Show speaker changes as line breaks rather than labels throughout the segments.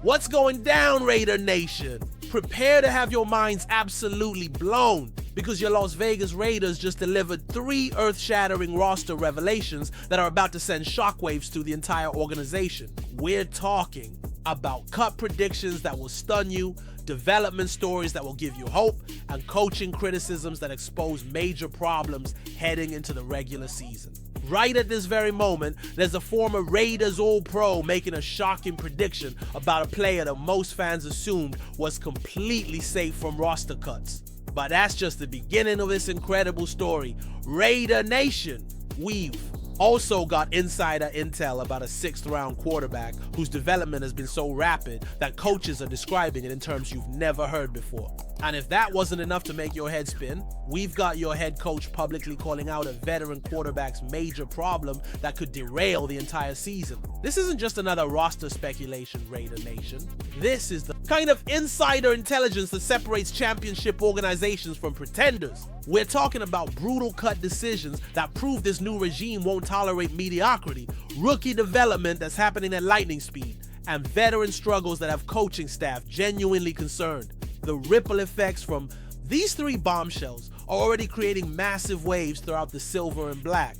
What's going down, Raider Nation? Prepare to have your minds absolutely blown because your Las Vegas Raiders just delivered 3 earth-shattering roster revelations that are about to send shockwaves through the entire organization. We're talking about cut predictions that will stun you, development stories that will give you hope, and coaching criticisms that expose major problems heading into the regular season. Right at this very moment, there's a former Raiders All-Pro making a shocking prediction about a player that most fans assumed was completely safe from roster cuts. But that's just the beginning of this incredible story. Raider Nation, we've also got insider intel about a 6th-round quarterback whose development has been so rapid that coaches are describing it in terms you've never heard before. And if that wasn't enough to make your head spin, we've got your head coach publicly calling out a veteran quarterback's major problem that could derail the entire season. This isn't just another roster speculation, Raider Nation. This is the kind of insider intelligence that separates championship organizations from pretenders. We're talking about brutal cut decisions that prove this new regime won't tolerate mediocrity, rookie development that's happening at lightning speed, and veteran struggles that have coaching staff genuinely concerned. The ripple effects from these 3 bombshells are already creating massive waves throughout the silver and black.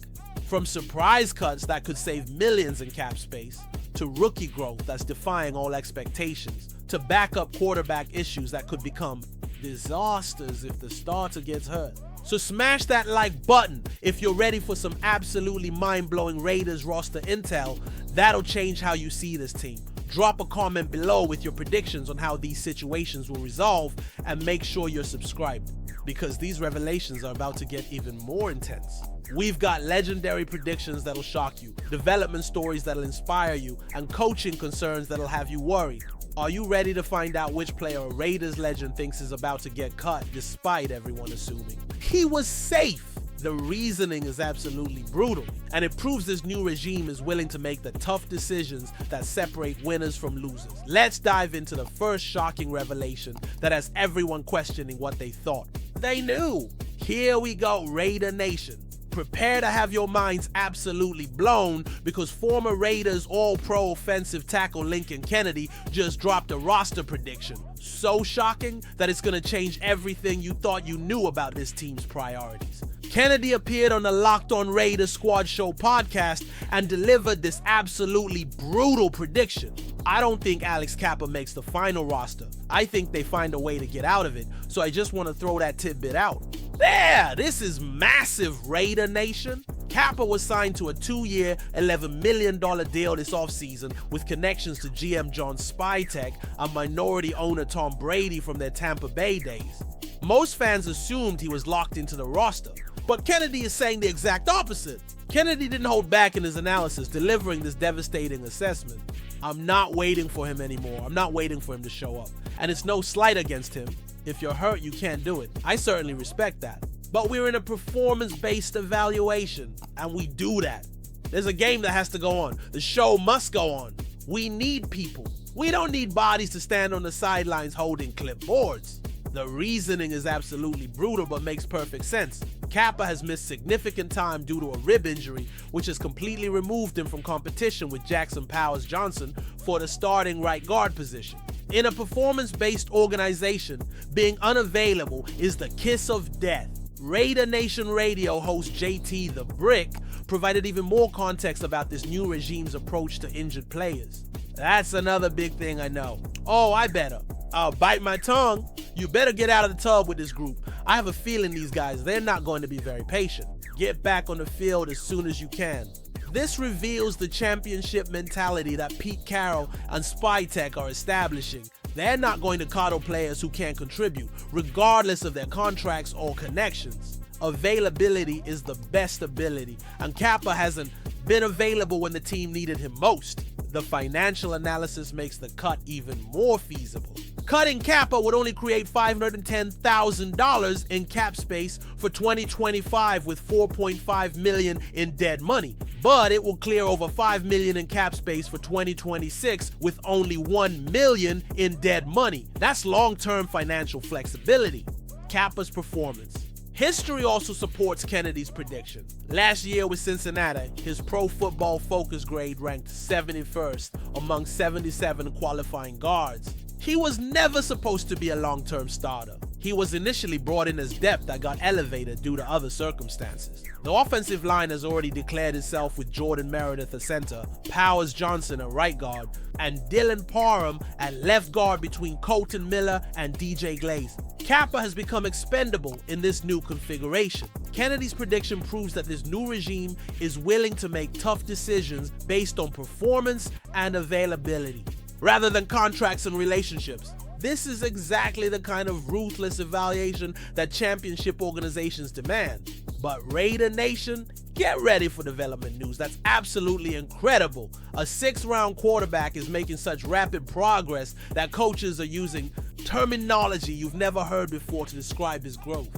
From surprise cuts that could save millions in cap space, to rookie growth that's defying all expectations, to backup quarterback issues that could become disasters if the starter gets hurt. So smash that like button if you're ready for some absolutely mind-blowing Raiders roster intel that'll change how you see this team. Drop a comment below with your predictions on how these situations will resolve, and make sure you're subscribed because these revelations are about to get even more intense. We've got legendary predictions that'll shock you, development stories that'll inspire you, and coaching concerns that'll have you worried. Are you ready to find out which player a Raiders legend thinks is about to get cut despite everyone assuming he was safe? The reasoning is absolutely brutal, and it proves this new regime is willing to make the tough decisions that separate winners from losers. Let's dive into the first shocking revelation that has everyone questioning what they thought they knew. Here we go, Raider Nation. Prepare to have your minds absolutely blown because former Raiders All-Pro offensive tackle Lincoln Kennedy just dropped a roster prediction. So shocking that it's going to change everything you thought you knew about this team's priorities. Kennedy appeared on the Locked On Raiders Squad Show podcast and delivered this absolutely brutal prediction. I don't think Alex Kappa makes the final roster. I think they find a way to get out of it, so I just want to throw that tidbit out. There, this is massive, Raider Nation. Kappa was signed to a 2-year, $11 million deal this offseason with connections to GM John Spytek and minority owner Tom Brady from their Tampa Bay days. Most fans assumed he was locked into the roster, but Kennedy is saying the exact opposite. Kennedy didn't hold back in his analysis, delivering this devastating assessment. I'm not waiting for him anymore. I'm not waiting for him to show up. And it's no slight against him. If you're hurt, you can't do it. I certainly respect that. But we're in a performance-based evaluation, and we do that. There's a game that has to go on. The show must go on. We need people. We don't need bodies to stand on the sidelines holding clipboards. The reasoning is absolutely brutal but makes perfect sense. Kappa has missed significant time due to a rib injury, which has completely removed him from competition with Jackson Powers Johnson for the starting right guard position. In a performance-based organization, being unavailable is the kiss of death. Raider Nation Radio host JT the Brick provided even more context about this new regime's approach to injured players. That's another big thing I know. Oh, I better. I'll bite my tongue. You better get out of the tub with this group. I have a feeling these guys, they're not going to be very patient. Get back on the field as soon as you can. This reveals the championship mentality that Pete Carroll and Spytek are establishing. They're not going to coddle players who can't contribute, regardless of their contracts or connections. Availability is the best ability, and Kappa hasn't been available when the team needed him most. The financial analysis makes the cut even more feasible. Cutting Kappa would only create $510,000 in cap space for 2025 with $4.5 million in dead money, but it will clear over $5 million in cap space for 2026 with only $1 million in dead money. That's long-term financial flexibility. Kappa's performance. History also supports Kennedy's prediction. Last year with Cincinnati, his Pro Football Focus grade ranked 71st among 77 qualifying guards. He was never supposed to be a long-term starter. He was initially brought in as depth that got elevated due to other circumstances. The offensive line has already declared itself with Jordan Meredith at center, Powers Johnson at right guard, and Dylan Parham at left guard between Colton Miller and DJ Glaze. Kappa has become expendable in this new configuration. Kennedy's prediction proves that this new regime is willing to make tough decisions based on performance and availability, rather than contracts and relationships. This is exactly the kind of ruthless evaluation that championship organizations demand. But Raider Nation, get ready for development news that's absolutely incredible. A 6th-round quarterback is making such rapid progress that coaches are using terminology you've never heard before to describe his growth.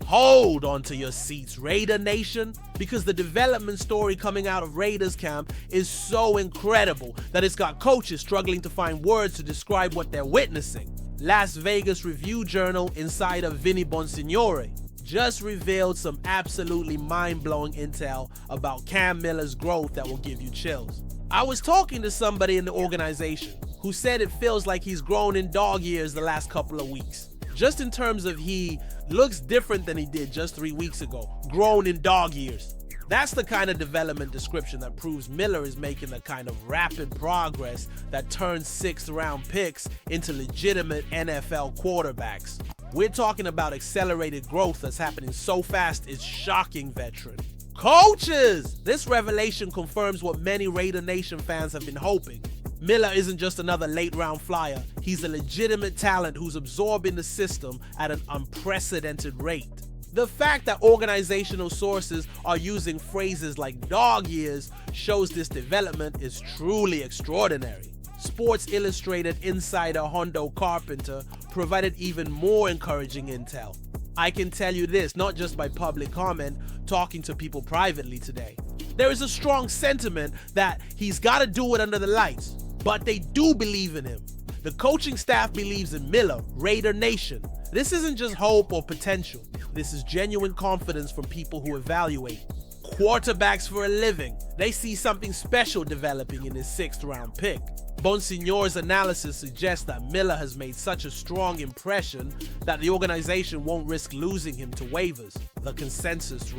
Hold on to your seats, Raider Nation, because the development story coming out of Raiders camp is so incredible that it's got coaches struggling to find words to describe what they're witnessing. Las Vegas Review-Journal insider Vinny Bonsignore just revealed some absolutely mind-blowing intel about Cam Miller's growth that will give you chills. I was talking to somebody in the organization who said it feels like he's grown in dog years the last couple of weeks. Just in terms of he looks different than he did just 3 weeks ago, grown in dog years. That's the kind of development description that proves Miller is making the kind of rapid progress that turns 6th-round picks into legitimate NFL quarterbacks. We're talking about accelerated growth that's happening so fast it's shocking, veteran. Coaches! This revelation confirms what many Raider Nation fans have been hoping. Miller isn't just another late-round flyer. He's a legitimate talent who's absorbing the system at an unprecedented rate. The fact that organizational sources are using phrases like dog years shows this development is truly extraordinary. Sports Illustrated insider Hondo Carpenter provided even more encouraging intel. I can tell you this, not just by public comment, talking to people privately today. There is a strong sentiment that he's got to do it under the lights, but they do believe in him. The coaching staff believes in Miller, Raider Nation. This isn't just hope or potential. This is genuine confidence from people who evaluate quarterbacks for a living. They see something special developing in his 6th-round pick. Bonsignore's analysis suggests that Miller has made such a strong impression that the organization won't risk losing him to waivers. The consensus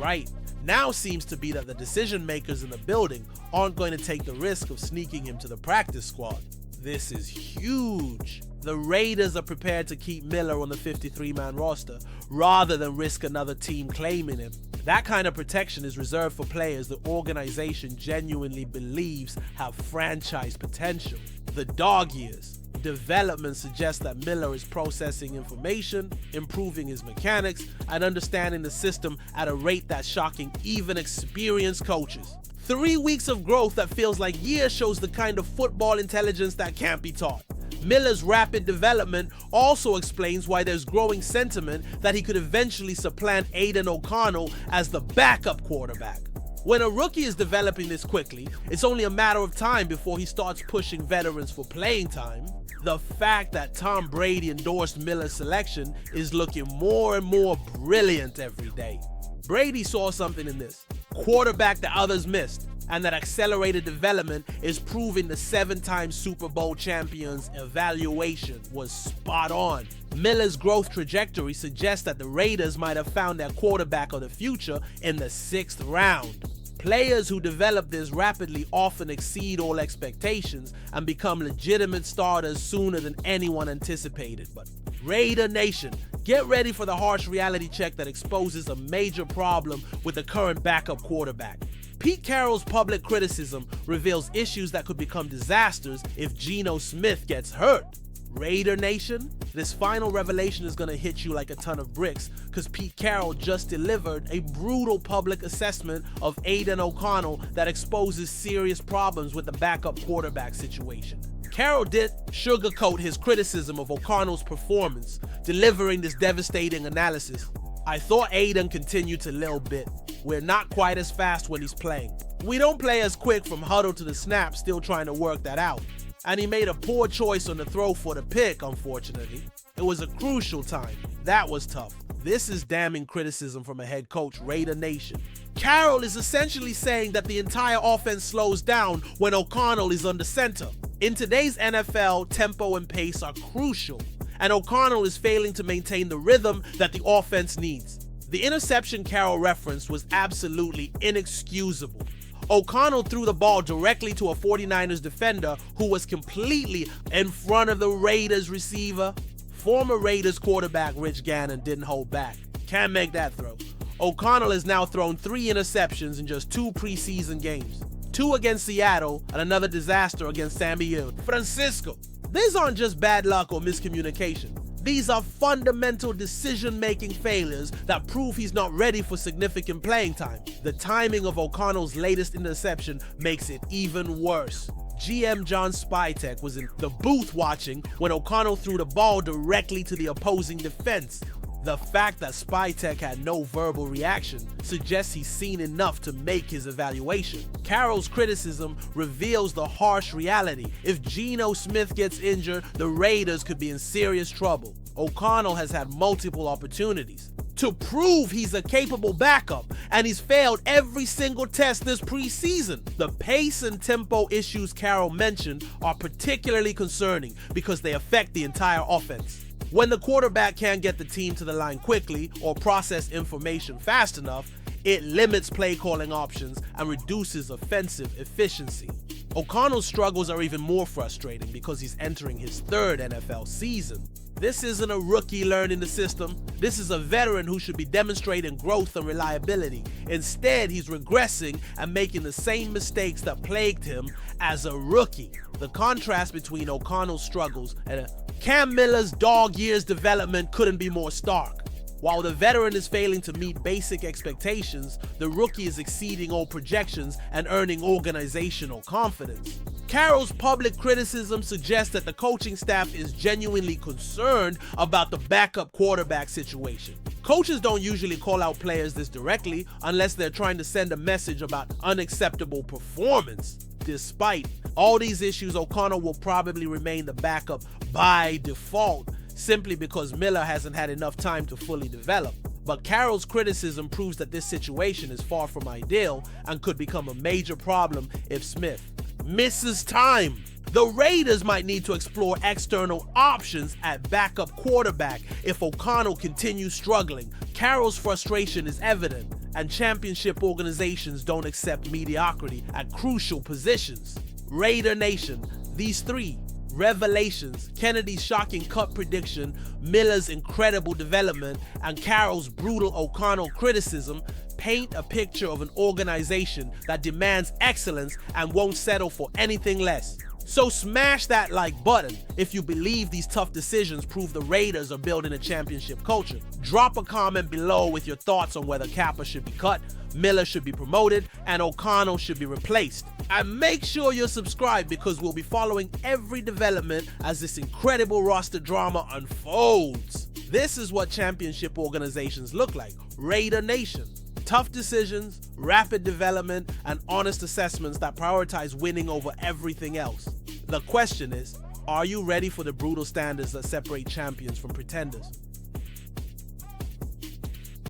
now seems to be that the decision makers in the building aren't going to take the risk of sneaking him to the practice squad. This is huge. The Raiders are prepared to keep Miller on the 53-man roster rather than risk another team claiming him. That kind of protection is reserved for players the organization genuinely believes have franchise potential. The dog years. Development suggests that Miller is processing information, improving his mechanics, and understanding the system at a rate that's shocking even experienced coaches. 3 weeks of growth that feels like years shows the kind of football intelligence that can't be taught. Miller's rapid development also explains why there's growing sentiment that he could eventually supplant Aidan O'Connell as the backup quarterback. When a rookie is developing this quickly, it's only a matter of time before he starts pushing veterans for playing time. The fact that Tom Brady endorsed Miller's selection is looking more and more brilliant every day. Brady saw something in this quarterback that others missed, and that accelerated development is proving the 7-time Super Bowl champion's evaluation was spot on. Miller's growth trajectory suggests that the Raiders might have found their quarterback of the future in the 6th round. Players who develop this rapidly often exceed all expectations and become legitimate starters sooner than anyone anticipated. But Raider Nation, get ready for the harsh reality check that exposes a major problem with the current backup quarterback. Pete Carroll's public criticism reveals issues that could become disasters if Geno Smith gets hurt. Raider Nation, this final revelation is going to hit you like a ton of bricks because Pete Carroll just delivered a brutal public assessment of Aidan O'Connell that exposes serious problems with the backup quarterback situation. Carroll didn't sugarcoat his criticism of O'Connell's performance, delivering this devastating analysis. I thought Aidan continued to little bit. We're not quite as fast when he's playing. We don't play as quick from huddle to the snap, still trying to work that out. And he made a poor choice on the throw for the pick, unfortunately. It was a crucial time. That was tough. This is damning criticism from a head coach, Raider Nation. Carroll is essentially saying that the entire offense slows down when O'Connell is under center. In today's NFL, tempo and pace are crucial, and O'Connell is failing to maintain the rhythm that the offense needs. The interception Carroll referenced was absolutely inexcusable. O'Connell threw the ball directly to a 49ers defender who was completely in front of the Raiders receiver. Former Raiders quarterback Rich Gannon didn't hold back. Can't make that throw. O'Connell has now thrown 3 interceptions in just 2 preseason games. 2 against Seattle and another disaster against San Francisco. These aren't just bad luck or miscommunication. These are fundamental decision-making failures that prove he's not ready for significant playing time. The timing of O'Connell's latest interception makes it even worse. GM John Spytek was in the booth watching when O'Connell threw the ball directly to the opposing defense. The fact that Spytek had no verbal reaction suggests he's seen enough to make his evaluation. Carroll's criticism reveals the harsh reality. If Geno Smith gets injured, the Raiders could be in serious trouble. O'Connell has had multiple opportunities to prove he's a capable backup, and he's failed every single test this preseason. The pace and tempo issues Carroll mentioned are particularly concerning because they affect the entire offense. When the quarterback can't get the team to the line quickly or process information fast enough, it limits play calling options and reduces offensive efficiency. O'Connell's struggles are even more frustrating because he's entering his 3rd NFL season. This isn't a rookie learning the system. This is a veteran who should be demonstrating growth and reliability. Instead, he's regressing and making the same mistakes that plagued him as a rookie. The contrast between O'Connell's struggles and Cam Miller's dog years development couldn't be more stark. While the veteran is failing to meet basic expectations, the rookie is exceeding all projections and earning organizational confidence. Carroll's public criticism suggests that the coaching staff is genuinely concerned about the backup quarterback situation. Coaches don't usually call out players this directly unless they're trying to send a message about unacceptable performance. Despite all these issues, O'Connell will probably remain the backup by default, simply because Miller hasn't had enough time to fully develop. But Carroll's criticism proves that this situation is far from ideal and could become a major problem if Smith misses time. The Raiders might need to explore external options at backup quarterback if O'Connell continues struggling. Carroll's frustration is evident, and championship organizations don't accept mediocrity at crucial positions. Raider Nation, these 3 revelations, Kennedy's shocking cut prediction, Miller's incredible development, and Carroll's brutal O'Connell criticism paint a picture of an organization that demands excellence and won't settle for anything less. So smash that like button if you believe these tough decisions prove the Raiders are building a championship culture. Drop a comment below with your thoughts on whether Kappa should be cut, Miller should be promoted, and O'Connell should be replaced. And make sure you're subscribed because we'll be following every development as this incredible roster drama unfolds. This is what championship organizations look like. Raider Nation. Tough decisions, rapid development, and honest assessments that prioritize winning over everything else. The question is, are you ready for the brutal standards that separate champions from pretenders?